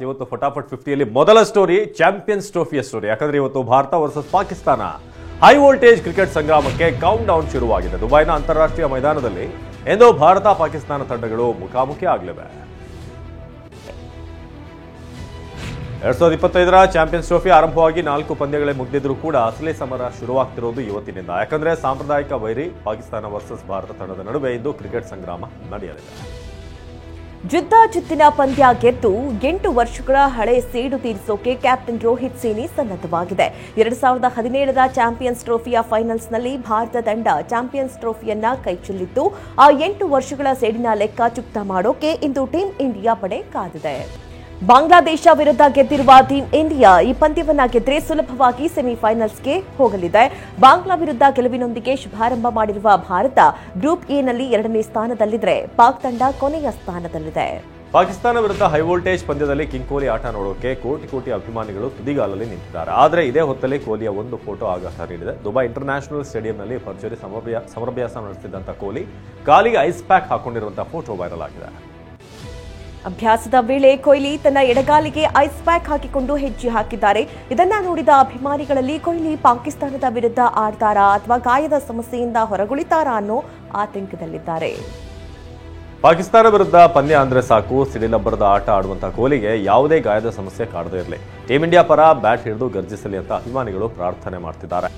ಇವತ್ತು ಫಟಾಫಟ್ 50ಯಲ್ಲಿ ಮೊದಲ story champions ಟ್ರೋಫಿಯ story. ಯಾಕಂದ್ರೆ ಇವತ್ತು Bharat versus Pakistan high voltage cricket ಸಂಗ್ರಾಮಕ್ಕೆ ಕೌಂಟ್ ಡೌನ್ ಶುರುವಾಗಿದೆ. ದುಬೈನ ಅಂತಾರಾಷ್ಟ್ರೀಯ ಮೈದಾನದಲ್ಲಿ ಇಂದು ಭಾರತ ಪಾಕಿಸ್ತಾನ ತಂಡಗಳು ಮುಖಾಮುಖಿ ಆಗಲಿವೆ. 2025ರ ಚಾಂಪಿಯನ್ಸ್ ಟ್ರೋಫಿ ಆರಂಭವಾಗಿ 4 ಪಂದ್ಯಗಳೇ ಮುಗಿದಿದ್ರೂ ಕೂಡ ಅಸಲಿ ಸಮರ ಶುರುವಾಗ್ತಿರೋದು ಇವತ್ತಿನಿಂದ. ಯಾಕಂದ್ರೆ ಸಾಂಪ್ರದಾಯಿಕ ವೈರಿ ಪಾಕಿಸ್ತಾನ ವರ್ಸಸ್ ಭಾರತ ತಂಡದ ನಡುವೆ ಇಂದು ಕ್ರಿಕೆಟ್ ಸಂಗ್ರಾಮ ನಡೆಯಲಿದೆ. ಜಿದ್ದಾಜಿದ್ದಿನ ಪಂದ್ಯ ಗೆದ್ದು 8 ವರ್ಷಗಳ ಹಳೆ ಸೇಡು ತೀರಿಸೋಕೆ ಕ್ಯಾಪ್ಟನ್ ರೋಹಿತ್ ಸೇನಿ ಸನ್ನದ್ಧವಾಗಿದೆ. 2017ರ ಚಾಂಪಿಯನ್ಸ್ ಟ್ರೋಫಿಯ ಫೈನಲ್ಸ್ನಲ್ಲಿ ಭಾರತ ತಂಡ ಚಾಂಪಿಯನ್ಸ್ ಟ್ರೋಫಿಯನ್ನ ಕೈಚೆಲ್ಲಿದ್ದು ಆ 8 ವರ್ಷಗಳ ಸೇಡಿನ ಲೆಕ್ಕ ಚುಕ್ತಾ ಮಾಡೋಕೆ ಇಂದು ಟೀಂ ಇಂಡಿಯಾ ಪಡೆ ಕಾದಿದೆ. ಬಾಂಗ್ಲಾದೇಶ ವಿರುದ್ಧ ಗೆದ್ದಿರುವ ಟೀಂ ಇಂಡಿಯಾ ಈ ಪಂದ್ಯವನ್ನ ಗೆದ್ರೆ ಸುಲಭವಾಗಿ ಸೆಮಿಫೈನಲ್ಸ್ಗೆ ಹೋಗಲಿದೆ. ಬಾಂಗ್ಲಾ ವಿರುದ್ಧ ಗೆಲುವಿನೊಂದಿಗೆ ಶುಭಾರಂಭ ಮಾಡಿರುವ ಭಾರತ ಗ್ರೂಪ್ ಎನಲ್ಲಿ 2ನೇ ಸ್ಥಾನದಲ್ಲಿದ್ದರೆ ಪಾಕ್ ತಂಡ ಕೊನೆಯ ಸ್ಥಾನದಲ್ಲಿದೆ. ಪಾಕಿಸ್ತಾನ ವಿರುದ್ಧ ಹೈ ವೋಲ್ಟೇಜ್ ಪಂದ್ಯದಲ್ಲಿ ಕಿಂಗ್ ಕೊಹ್ಲಿ ಆಟ ನೋಡೋಕೆ ಕೋಟಿ ಅಭಿಮಾನಿಗಳು ತುದಿಗಾಲಲ್ಲಿ ನಿಂತಿದ್ದಾರೆ. ಆದರೆ ಇದೇ ಹೊತ್ತಲ್ಲಿ ಕೊಹ್ಲಿಯ ಒಂದು ಫೋಟೋ ಆಘಾತ ನೀಡಿದೆ. ದುಬೈ ಇಂಟರ್ನ್ಯಾಷನಲ್ ಸ್ಟೇಡಿಯಂನಲ್ಲಿ ಭರ್ಜರಿ ಸಮರಾಭ್ಯಾಸ ನಡೆಸುತ್ತಿದ್ದಂಥ ಕೊಹ್ಲಿ ಕಾಲಿಗೆ ಐಸ್ ಪ್ಯಾಕ್ ಹಾಕೊಂಡಿರುವಂತಹ ಫೋಟೋ ವೈರಲ್ ಆಗಿದೆ. ಅಭ್ಯಾಸದ ವೇಳೆ ಕೊಹ್ಲಿ ತನ್ನ ಎಡಗಾಲಿಗೆ ಐಸ್ ಪ್ಯಾಕ್ ಹಾಕಿಕೊಂಡು ಹೆಜ್ಜೆ ಹಾಕಿದ್ದಾರೆ. ಇದನ್ನ ನೋಡಿದ ಅಭಿಮಾನಿಗಳಲ್ಲಿ ಕೊಹ್ಲಿ ಪಾಕಿಸ್ತಾನದ ವಿರುದ್ಧ ಆಡ್ತಾರಾ ಅಥವಾ ಗಾಯದ ಸಮಸ್ಯೆಯಿಂದ ಹೊರಗುಳಿತಾರಾ ಅನ್ನೋ ಆತಂಕದಲ್ಲಿದ್ದಾರೆ. ಪಾಕಿಸ್ತಾನ ವಿರುದ್ಧ ಪಂದ್ಯ ಅಂದ್ರೆ ಸಾಕು, ಸಿಡಿಲಬ್ಬರದ ಆಟ ಆಡುವಂತಹ ಕೊಹ್ಲಿಗೆ ಯಾವುದೇ ಗಾಯದ ಸಮಸ್ಯೆ ಕಾಡದೇ ಇರಲಿ, ಟೀಂ ಇಂಡಿಯಾ ಪರ ಬ್ಯಾಟ್ ಹಿಡಿದು ಗರ್ಜಿಸಲಿ ಅಂತ ಅಭಿಮಾನಿಗಳು ಪ್ರಾರ್ಥನೆ ಮಾಡ್ತಿದ್ದಾರೆ.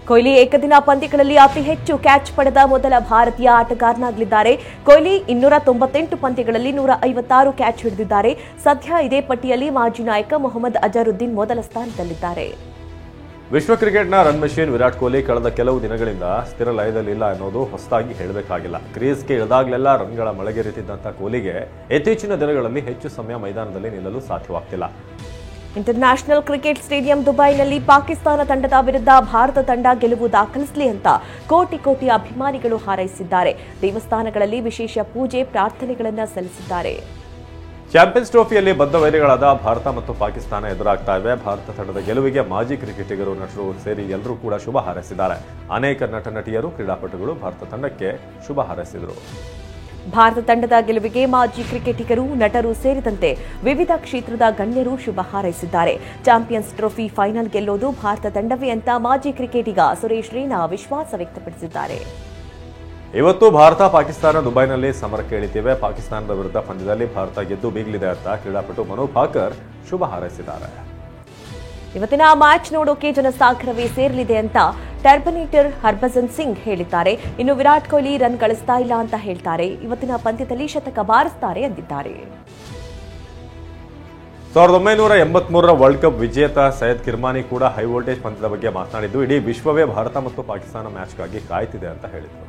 ಕೊಹ್ಲಿ ಏಕದಿನ ಪಂದ್ಯಗಳಲ್ಲಿ ಅತಿ ಹೆಚ್ಚು ಕ್ಯಾಚ್ ಪಡೆದ ಮೊದಲ ಭಾರತೀಯ ಆಟಗಾರನಾಗಲಿದ್ದಾರೆ. ಕೊಹ್ಲಿ 298 ಪಂದ್ಯಗಳಲ್ಲಿ 156 ಕ್ಯಾಚ್ ಹಿಡಿದಿದ್ದಾರೆ. ಸದ್ಯ ಇದೇ ಪಟ್ಟಿಯಲ್ಲಿ ಮಾಜಿ ನಾಯಕ ಮೊಹಮ್ಮದ್ ಅಜರುದ್ದೀನ್ ಮೊದಲ ಸ್ಥಾನದಲ್ಲಿದ್ದಾರೆ. ವಿಶ್ವ ಕ್ರಿಕೆಟ್ನ ರನ್ ಮೆಷಿನ್ ವಿರಾಟ್ ಕೊಹ್ಲಿ ಕಳೆದ ಕೆಲವು ದಿನಗಳಿಂದ ಸ್ಥಿರ ಲಯದಲ್ಲಿಲ್ಲ ಅನ್ನೋದು ಹೊಸದಾಗಿ ಹೇಳಬೇಕಾಗಿಲ್ಲ. ಕ್ರೀಸ್ಗೆ ಇಳಿದಾಗಲೆಲ್ಲ ರನ್ಗಳ ಮಳೆಗೆರೆತಿದ್ದಂಥ ಕೊಹ್ಲಿಗೆ ಇತ್ತೀಚಿನ ದಿನಗಳಲ್ಲಿ ಹೆಚ್ಚು ಸಮಯ ಮೈದಾನದಲ್ಲಿ ನಿಲ್ಲಲು ಸಾಧ್ಯವಾಗ್ತಿಲ್ಲ. ಇಂಟರ್ನ್ಯಾಷನಲ್ ಕ್ರಿಕೆಟ್ ಸ್ಟೇಡಿಯಂ ದುಬೈನಲ್ಲಿ ಪಾಕಿಸ್ತಾನ ತಂಡದ ವಿರುದ್ಧ ಭಾರತ ತಂಡ ಗೆಲುವು ದಾಖಲಿಸಲಿ ಅಂತ ಕೋಟಿ ಅಭಿಮಾನಿಗಳು ಹಾರೈಸಿದ್ದಾರೆ. ದೇವಸ್ಥಾನಗಳಲ್ಲಿ ವಿಶೇಷ ಪೂಜೆ ಪ್ರಾರ್ಥನೆಗಳನ್ನು ಸಲ್ಲಿಸಿದ್ದಾರೆ. ಚಾಂಪಿಯನ್ಸ್ ಟ್ರೋಫಿಯಲ್ಲಿ ಬದ್ಧ ವೈರಿಗಳಾದ ಭಾರತ ಮತ್ತು ಪಾಕಿಸ್ತಾನ ಎದುರಾಗ್ತಾ ಇವೆ. ಭಾರತ ತಂಡದ ಗೆಲುವಿಗೆ ಮಾಜಿ ಕ್ರಿಕೆಟಿಗರು, ನಟರು ಸೇರಿ ಎಲ್ಲರೂ ಕೂಡ ಶುಭ ಹಾರೈಸಿದ್ದಾರೆ. ಅನೇಕ ನಟಿಯರು, ಕ್ರೀಡಾಪಟುಗಳು ಭಾರತ ತಂಡಕ್ಕೆ ಶುಭ ಹಾರೈಸಿದರು. ಭಾರತ ತಂಡದ ಗೆಲುವಿಗೆ ಮಾಜಿ ಕ್ರಿಕೆಟಿಗರು, ನಟರು ಸೇರಿದಂತೆ ವಿವಿಧ ಕ್ಷೇತ್ರದ ಗಣ್ಯರು ಶುಭ ಹಾರೈಸಿದ್ದಾರೆ. ಚಾಂಪಿಯನ್ಸ್ ಟ್ರೋಫಿ ಫೈನಲ್ ಗೆಲ್ಲೋದು ಭಾರತ ತಂಡವೇ ಅಂತ ಮಾಜಿ ಕ್ರಿಕೆಟಿಗ ಸುರೇಶ್ ರೈನಾ ವಿಶ್ವಾಸ ವ್ಯಕ್ತಪಡಿಸಿದ್ದಾರೆ. ಇವತ್ತು ಭಾರತ ಪಾಕಿಸ್ತಾನ ದುಬೈನಲ್ಲಿ ಸಮರಕ್ಕೆ ಇಳಿತಿವೆ. ಪಾಕಿಸ್ತಾನದ ವಿರುದ್ಧ ಪಂದ್ಯದಲ್ಲಿ ಭಾರತ ಗೆದ್ದು ಬೀಗಲಿದೆ ಅಂತ ಕ್ರೀಡಾಪಟು ಮನು ಭಾಕರ್ ಶುಭ ಹಾರೈಸಿದ್ದಾರೆ. ಇವತ್ತಿನ ಮ್ಯಾಚ್ ನೋಡೋಕೆ ಜನಸಾಗರವೇ ಸೇರಲಿದೆ ಅಂತ ಟರ್ಬನೇಟರ್ ಹರ್ಭಜನ್ ಸಿಂಗ್ ಹೇಳಿದ್ದಾರೆ. ಇನ್ನು ವಿರಾಟ್ ಕೊಹ್ಲಿ ರನ್ ಗಳಿಸ್ತಾ ಇಲ್ಲ ಅಂತ ಹೇಳ್ತಾರೆ. ಇವತ್ತಿನ ಪಂದ್ಯದಲ್ಲಿ ಶತಕ ಬಾರಿಸ್ತಾರೆ ಎಂದಿದ್ದಾರೆ. 1983ರ ವರ್ಲ್ಡ್ ಕಪ್ ವಿಜೇತ ಸೈಯದ್ ಕಿರ್ಮಾನಿ ಕೂಡ ಹೈ ವೋಲ್ಟೇಜ್ ಪಂದ್ಯದ ಬಗ್ಗೆ ಮಾತನಾಡಿದ್ದು, ಇಡೀ ವಿಶ್ವವೇ ಭಾರತ ಮತ್ತು ಪಾಕಿಸ್ತಾನ ಮ್ಯಾಚ್ಗಾಗಿ ಕಾಯ್ತಿದೆ ಅಂತ ಹೇಳಿದರು.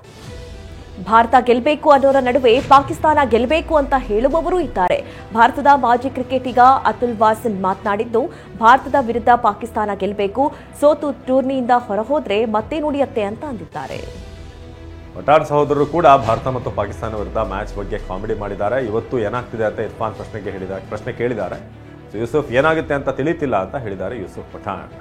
ಭಾರತ ಗೆಲ್ಲಬೇಕು ಅನ್ನೋರ ನಡುವೆ ಪಾಕಿಸ್ತಾನ ಗೆಲ್ಲಬೇಕು ಅಂತ ಹೇಳುವವರೂ ಇದ್ದಾರೆ. ಭಾರತದ ಮಾಜಿ ಕ್ರಿಕೆಟಿಗ ಅತುಲ್ ವಾಸನ್ ಮಾತನಾಡಿದ್ದು, ಭಾರತದ ವಿರುದ್ಧ ಪಾಕಿಸ್ತಾನ ಗೆಲ್ಲಬೇಕು, ಸೋತು ಟೂರ್ನಿಯಿಂದ ಹೊರಹೋದ್ರೆ ಮತ್ತೆ ನುಡಿಯತ್ತೆ ಅಂತ ಅಂದಿದ್ದಾರೆ. ಪಠಾಣ್ ಸಹೋದರರು ಕೂಡ ಭಾರತ ಮತ್ತು ಪಾಕಿಸ್ತಾನ ವಿರುದ್ಧ ಮ್ಯಾಚ್ ಬಗ್ಗೆ ಕಾಮಿಡಿ ಮಾಡಿದ್ದಾರೆ. ಇವತ್ತು ಏನಾಗ್ತಿದೆ ಅಂತ ಇರ್ಫಾನ್ ಪ್ರಶ್ನೆ ಕೇಳಿದ್ದಾರೆ. ಯೂಸುಫ್ ಏನಾಗುತ್ತೆ ಅಂತ ತಿಳಿತಿಲ್ಲ ಅಂತ ಹೇಳಿದ್ದಾರೆ ಯೂಸುಫ್ ಪಠಾಣ್.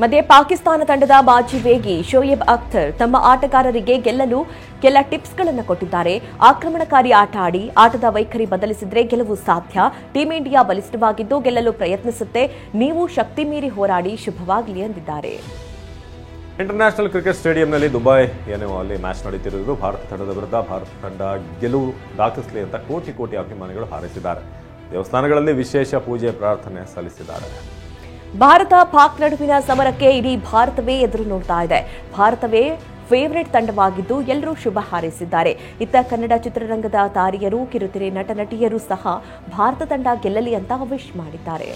ಮಧ್ಯೆ ಪಾಕಿಸ್ತಾನ ತಂಡದ ಮಾಜಿ ವೇಗಿ ಶೋಯಬ್ ಅಖ್ತರ್ ತಮ್ಮ ಆಟಗಾರರಿಗೆ ಗೆಲ್ಲಲು ಕೆಲ ಟಿಪ್ಸ್ಗಳನ್ನು ಕೊಟ್ಟಿದ್ದಾರೆ. ಆಕ್ರಮಣಕಾರಿ ಆಟ ಆಡಿ, ಆಟದ ವೈಖರಿ ಬದಲಿಸಿದ್ರೆ ಗೆಲುವು ಸಾಧ್ಯ. ಟೀಂ ಇಂಡಿಯಾ ಬಲಿಷ್ಠವಾಗಿದ್ದು ಗೆಲ್ಲಲು ಪ್ರಯತ್ನಿಸುತ್ತೆ. ನೀವು ಶಕ್ತಿ ಮೀರಿ ಹೋರಾಡಿ, ಶುಭವಾಗಲಿ ಎಂದಿದ್ದಾರೆ. ಇಂಟರ್ನ್ಯಾಷನಲ್ ಕ್ರಿಕೆಟ್ ಸ್ಟೇಡಿಯಂನಲ್ಲಿ ದುಬೈ ಅಲ್ಲಿ ಮ್ಯಾಚ್ ನಡೆಯುತ್ತಿರುವುದು ಭಾರತ ತಂಡದ ವಿರುದ್ಧ ಭಾರತ ತಂಡ ಗೆಲುವು ದಾಖಲಿಸಲಿ ಅಂತ ಕೋಟಿ ಅಭಿಮಾನಿಗಳು ಹಾರೈಸಿದ್ದಾರೆ. ದೇವಸ್ಥಾನಗಳಲ್ಲಿ ವಿಶೇಷ ಪೂಜೆ ಪ್ರಾರ್ಥನೆ ಸಲ್ಲಿಸಿದ್ದಾರೆ. ಭಾರತ ಪಾಕ್ ನಡುವಿನ ಸಮರಕ್ಕೆ ಇಡೀ ಭಾರತವೇ ಎದುರು ನೋಡ್ತಾ ಇದೆ. ಭಾರತವೇ ಫೇವರೇಟ್ ತಂಡವಾಗಿದ್ದು ಎಲ್ಲರೂ ಶುಭ ಹಾರೈಸಿದ್ದಾರೆ. ಇತ್ತ ಕನ್ನಡ ಚಿತ್ರರಂಗದ ತಾರೆಯರು, ಕಿರುತೆರೆ ನಟಿಯರು ಸಹ ಭಾರತ ತಂಡ ಗೆಲ್ಲಲಿ ಅಂತ ವಿಶ್ ಮಾಡಿದ್ದಾರೆ.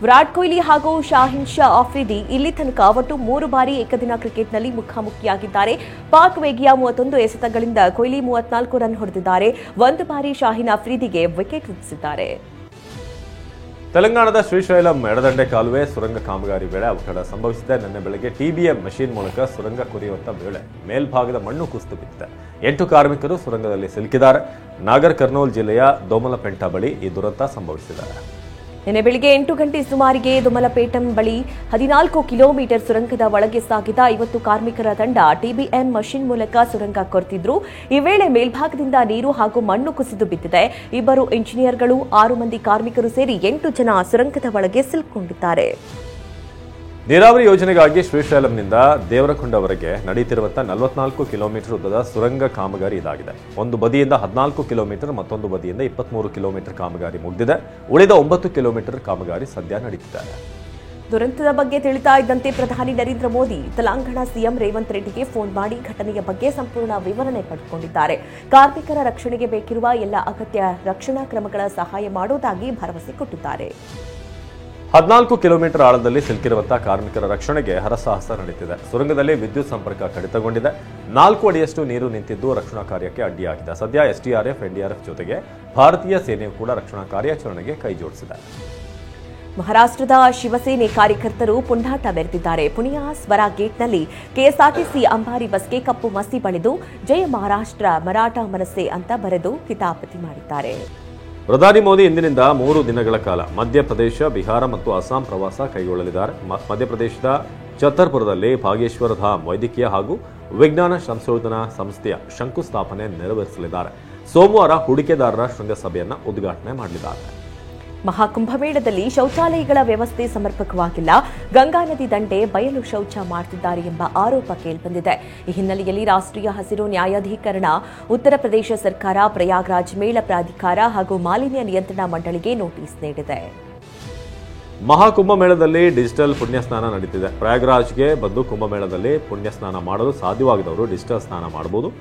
ವಿರಾಟ್ ಕೊಹ್ಲಿ ಹಾಗೂ ಶಾಹಿನ್ ಶಾ ಆಫ್ರಿದಿ ಇಲ್ಲಿ ತನಕ ಒಟ್ಟು 3 ಬಾರಿ ಏಕದಿನ ಕ್ರಿಕೆಟ್ನಲ್ಲಿ ಮುಖಾಮುಖಿಯಾಗಿದ್ದಾರೆ. ಪಾಕ್ ವೇಗಿಯ 31 ಎಸೆತಗಳಿಂದ ಕೊಹ್ಲಿ 34 ರನ್ ಹೊಡೆದಿದ್ದಾರೆ. 1 ಬಾರಿ ಶಾಹಿನ್ ಆಫ್ರಿದಿಗೆ ವಿಕೆಟ್ ಉದಿಸಿದ್ದಾರೆ. ತೆಲಂಗಾಣದ ಶ್ರೀಶೈಲಂ ಎಡದಂಡೆ ಕಾಲುವೆ ಸುರಂಗ ಕಾಮಗಾರಿ ವೇಳೆ ಅವಘಡ ಸಂಭವಿಸಿದೆ. ನಿನ್ನೆ ಬೆಳಗ್ಗೆ ಟಿಬಿಎಂ ಮಷೀನ್ ಮೂಲಕ ಸುರಂಗ ಕೊರೆಯುವಂತ ವೇಳೆ ಮೇಲ್ಭಾಗದ ಮಣ್ಣು ಕುಸಿದು ಬಿದ್ದಿದೆ. 8 ಕಾರ್ಮಿಕರು ಸುರಂಗದಲ್ಲಿ ಸಿಲುಕಿದ್ದಾರೆ. ನಾಗರ್ ಕರ್ನೂಲ್ ಜಿಲ್ಲೆಯ ದೋಮಲಪೆಂಟ ಬಳಿ ಈ ದುರಂತ ಸಂಭವಿಸಿದೆ. ನಿನ್ನೆ ಬೆಳಿಗ್ಗೆ 8 ಗಂಟೆ ಸುಮಾರಿಗೆ ದೊಮ್ಮಲಪೇಟಂ ಬಳಿ 14 ಕಿಲೋಮೀಟರ್ ಸುರಂಗದ ಒಳಗೆ ಸಾಗಿದ 50 ಕಾರ್ಮಿಕರ ತಂಡ ಟಿಬಿಎಂ ಮಷಿನ್ ಮೂಲಕ ಸುರಂಗ ಕೊರೆತಿದ್ರು. ಈ ವೇಳೆ ಮೇಲ್ಭಾಗದಿಂದ ನೀರು ಹಾಗೂ ಮಣ್ಣು ಕುಸಿದು ಬಿದ್ದಿದೆ. 2 ಇಂಜಿನಿಯರ್ಗಳು 6 ಮಂದಿ ಕಾರ್ಮಿಕರು ಸೇರಿ 8 ಜನ ಸುರಂಗದ ಒಳಗೆ ಸಿಲುಕೊಂಡಿದ್ದಾರೆ. ನೀರಾವರಿ ಯೋಜನೆಗಾಗಿ ಶ್ರೀಶೈಲಂನಿಂದ ದೇವರಕೊಂಡವರೆಗೆ ನಡೆಯುತ್ತಿರುವಂತಹ 44 ಕಿಲೋಮೀಟರ್ ಉದ್ದದ ಸುರಂಗ ಕಾಮಗಾರಿ ಇದಾಗಿದೆ. ಒಂದು ಬದಿಯಿಂದ 14 ಕಿಲೋಮೀಟರ್, ಮತ್ತೊಂದು ಬದಿಯಿಂದ 23 ಕಿಲೋಮೀಟರ್ ಕಾಮಗಾರಿ ಮುಗಿದಿದೆ. ಉಳಿದ 9 ಕಿಲೋಮೀಟರ್ ಕಾಮಗಾರಿ ಸದ್ಯ ನಡೀತಿದೆ. ದುರಂತದ ಬಗ್ಗೆ ತಿಳಿತಾ ಇದ್ದಂತೆ ಪ್ರಧಾನಿ ನರೇಂದ್ರ ಮೋದಿ ತೆಲಂಗಾಣ ಸಿಎಂ ರೇವಂತ್ ರೆಡ್ಡಿಗೆ ಫೋನ್ ಮಾಡಿ ಘಟನೆಯ ಬಗ್ಗೆ ಸಂಪೂರ್ಣ ವಿವರಣೆ ಪಡೆದುಕೊಂಡಿದ್ದಾರೆ. ಕಾರ್ಮಿಕರ ರಕ್ಷಣೆಗೆ ಬೇಕಿರುವ ಎಲ್ಲ ಅಗತ್ಯ ರಕ್ಷಣಾ ಕ್ರಮಗಳ ಸಹಾಯ ಮಾಡುವುದಾಗಿ ಭರವಸೆ ಕೊಟ್ಟಿದ್ದಾರೆ. 14 ಕಿಲೋಮೀಟರ್ ಆಳದಲ್ಲಿ ಸಿಲುಕಿರುವಂತಹ ಕಾರ್ಮಿಕರ ರಕ್ಷಣೆಗೆ ಹರಸಾಹಸ ನಡೆಯುತ್ತಿದೆ. ಸುರಂಗದಲ್ಲಿ ವಿದ್ಯುತ್ ಸಂಪರ್ಕ ಕಡಿತಗೊಂಡಿದೆ. 4 ಅಡಿಯಷ್ಟು ನೀರು ನಿಂತಿದ್ದು ರಕ್ಷಣಾ ಕಾರ್ಯಕ್ಕೆ ಅಡ್ಡಿಯಾಗಿದೆ. ಸದ್ಯ ಎಸ್ಡಿಆರ್ಎಫ್, ಎನ್ಡಿಆರ್ಎಫ್ ಜೊತೆಗೆ ಭಾರತೀಯ ಸೇನೆಯು ಕೂಡ ರಕ್ಷಣಾ ಕಾರ್ಯಾಚರಣೆಗೆ ಕೈ ಜೋಡಿಸಿದೆ. ಮಹಾರಾಷ್ಟ್ರದ ಶಿವಸೇನೆ ಕಾರ್ಯಕರ್ತರು ಪುಂಡಾಟ ಮೆರೆದಿದ್ದಾರೆ. ಪುಣೆಯ ಸ್ವರಾ ಗೇಟ್ನಲ್ಲಿ ಕೆಎಸ್ಆರ್ಟಿಸಿ ಅಂಬಾರಿ ಬಸ್ಗೆ ಕಪ್ಪು ಮಸಿ ಬಳಿದು ಜಯ ಮಹಾರಾಷ್ಟ್ರ ಮರಾಠ ಮನಸ್ಸೆ ಅಂತ ಬರೆದು ಕಿತಾಪತಿ ಮಾಡಿದ್ದಾರೆ. ಪ್ರಧಾನಿ ಮೋದಿ ಇಂದಿನಿಂದ 3 ದಿನಗಳ ಕಾಲ ಮಧ್ಯಪ್ರದೇಶ, ಬಿಹಾರ ಮತ್ತು ಅಸ್ಸಾಂ ಪ್ರವಾಸ ಕೈಗೊಳ್ಳಲಿದ್ದಾರೆ. ಮಧ್ಯಪ್ರದೇಶದ ಛತರ್ಪುರದಲ್ಲಿ ಭಾಗೇಶ್ವರ ಧಾಮ್ ವೈದ್ಯಕೀಯ ಹಾಗೂ ವಿಜ್ಞಾನ ಸಂಶೋಧನಾ ಸಂಸ್ಥೆಯ ಶಂಕುಸ್ಥಾಪನೆ ನೆರವೇರಿಸಲಿದ್ದಾರೆ. ಸೋಮವಾರ ಹೂಡಿಕೆದಾರರ ಶೃಂಗಸಭೆಯನ್ನು ಉದ್ಘಾಟನೆ ಮಾಡಲಿದ್ದಾರೆ. ಮಹಾಕುಂಭಮೇಳದಲ್ಲಿ ಶೌಚಾಲಯಗಳ ವ್ಯವಸ್ಥೆ ಸಮರ್ಪಕವಾಗಿಲ್ಲ, ಗಂಗಾ ನದಿ ದಂಡೆ ಬಯಲು ಶೌಚ ಮಾಡುತ್ತಿದ್ದಾರೆ ಎಂಬ ಆರೋಪ ಕೇಳಿಬಂದಿದೆ. ಈ ಹಿನ್ನೆಲೆಯಲ್ಲಿ ರಾಷ್ಟ್ರೀಯ ಹಸಿರು ನ್ಯಾಯಾಧಿಕರಣ, ಉತ್ತರ ಪ್ರದೇಶ ಸರ್ಕಾರ, ಪ್ರಯಾಗ್ರಾಜ್ ಮೇಳ ಪ್ರಾಧಿಕಾರ ಹಾಗೂ ಮಾಲಿನ್ಯ ನಿಯಂತ್ರಣ ಮಂಡಳಿಗೆ ನೋಟಿಸ್ ನೀಡಿದೆ. ಮಹಾಕುಂಭಮೇಳದಲ್ಲಿ ಡಿಜಿಟಲ್ ಪುಣ್ಯಸ್ನಾನ ನಡೆಯುತ್ತಿದೆ. ಪ್ರಯಾಗ್ರಾಜ್ಗೆ ಬಂದು ಕುಂಭಮೇಳದಲ್ಲಿ ಪುಣ್ಯಸ್ನಾನ ಮಾಡಲು ಸಾಧ್ಯವಾಗದವರು ಡಿಜಿಟಲ್ ಸ್ನಾನ ಮಾಡಬಹುದು.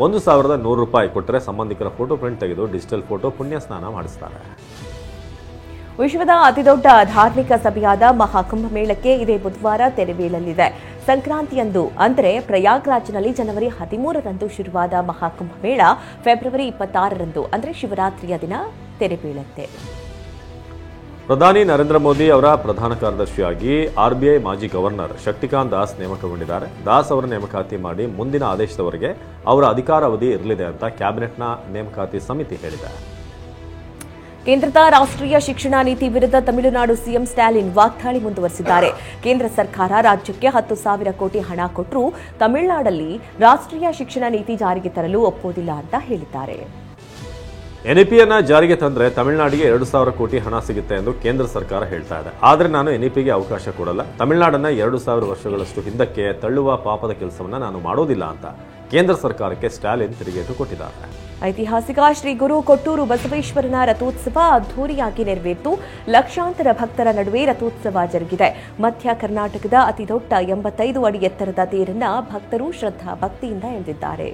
1,100 ರೂಪಾಯಿ ಕೊಟ್ಟರೆ ಸಂಬಂಧಿಕರ ಫೋಟೋ ಪ್ರಿಂಟ್ ತೆಗೆದು ಡಿಜಿಟಲ್ ಫೋಟೋ ಪುಣ್ಯಸ್ನಾನ ಮಾಡಿಸುತ್ತಾರೆ. ವಿಶ್ವದ ಅತಿದೊಡ್ಡ ಧಾರ್ಮಿಕ ಸಭೆಯಾದ ಮಹಾಕುಂಭಮೇಳಕ್ಕೆ ಇದೇ ಬುಧವಾರ ತೆರೆ ಬೀಳಲಿದೆ. ಸಂಕ್ರಾಂತಿಯಂದು ಅಂದರೆ ಪ್ರಯಾಗ್ರಾಜ್ನಲ್ಲಿ ಜನವರಿ 13ರಂದು ಶುರುವಾದ ಮಹಾಕುಂಭಮೇಳ ಫೆಬ್ರವರಿ 26ರಂದು ಅಂದರೆ ಶಿವರಾತ್ರಿಯ ದಿನ ತೆರೆ ಬೀಳುತ್ತೆ. ಪ್ರಧಾನಿ ನರೇಂದ್ರ ಮೋದಿ ಅವರ ಪ್ರಧಾನ ಕಾರ್ಯದರ್ಶಿಯಾಗಿ ಆರ್ಬಿಐ ಮಾಜಿ ಗವರ್ನರ್ ಶಕ್ತಿಕಾಂತ್ ದಾಸ್ ನೇಮಕಗೊಂಡಿದ್ದಾರೆ. ದಾಸ್ ಅವರ ನೇಮಕಾತಿ ಮಾಡಿ ಮುಂದಿನ ಆದೇಶದವರೆಗೆ ಅವರ ಅಧಿಕಾರಾವಧಿ ಇರಲಿದೆ ಅಂತ ಕ್ಯಾಬಿನೆಟ್ನ ನೇಮಕಾತಿ ಸಮಿತಿ ಹೇಳಿದೆ. ಕೇಂದ್ರದ ರಾಷ್ಟ್ರೀಯ ಶಿಕ್ಷಣ ನೀತಿ ವಿರುದ್ಧ ತಮಿಳುನಾಡು ಸಿಎಂ ಸ್ಟಾಲಿನ್ ವಾಗ್ದಾಳಿ ಮುಂದುವರೆಸಿದ್ದಾರೆ. ಕೇಂದ್ರ ಸರ್ಕಾರ ರಾಜ್ಯಕ್ಕೆ 10,000 ಕೋಟಿ ಹಣ ಕೊಟ್ಟರೂ ತಮಿಳುನಾಡಲ್ಲಿ ರಾಷ್ಟ್ರೀಯ ಶಿಕ್ಷಣ ನೀತಿ ಜಾರಿಗೆ ತರಲು ಒಪ್ಪುವುದಿಲ್ಲ ಅಂತ ಹೇಳಿದ್ದಾರೆ. ಎನ್ಇಪಿಯನ್ನ ಜಾರಿಗೆ ತಂದ್ರೆ ತಮಿಳುನಾಡಿಗೆ 2,000 ಕೋಟಿ ಹಣ ಸಿಗುತ್ತೆ ಎಂದು ಕೇಂದ್ರ ಸರ್ಕಾರ ಹೇಳ್ತಾ ಇದೆ. ಆದರೆ ನಾನು ಎನ್ಇಪಿಗೆ ಅವಕಾಶ ಕೊಡಲ್ಲ. ತಮಿಳುನಾಡನ್ನ 2,000 ವರ್ಷಗಳಷ್ಟು ಹಿಂದಕ್ಕೆ ತಳ್ಳುವ ಪಾಪದ ಕೆಲಸವನ್ನ ನಾನು ಮಾಡೋದಿಲ್ಲ ಅಂತ ಕೇಂದ್ರ ಸರ್ಕಾರಕ್ಕೆ ಸ್ಟಾಲಿನ್ ತಿರುಗೇಟು ಕೊಟ್ಟಿದ್ದಾರೆ. ಐತಿಹಾಸಿಕ ಶ್ರೀ ಗುರು ಕೊಟ್ಟೂರು ಬಸವೇಶ್ವರನ ರಥೋತ್ಸವ ಅದ್ದೂರಿಯಾಗಿ ನೆರವೇರಿತು. ಲಕ್ಷಾಂತರ ಭಕ್ತರ ನಡುವೆ ರಥೋತ್ಸವ ಜರುಗಿದೆ. ಮಧ್ಯ ಕರ್ನಾಟಕದ ಅತಿದೊಡ್ಡ 85 ಅಡಿ ಎತ್ತರದ ತೇರನ್ನ ಭಕ್ತರು ಶ್ರದ್ಧಾ ಭಕ್ತಿಯಿಂದ ಎಳೆದಿದ್ದಾರೆ.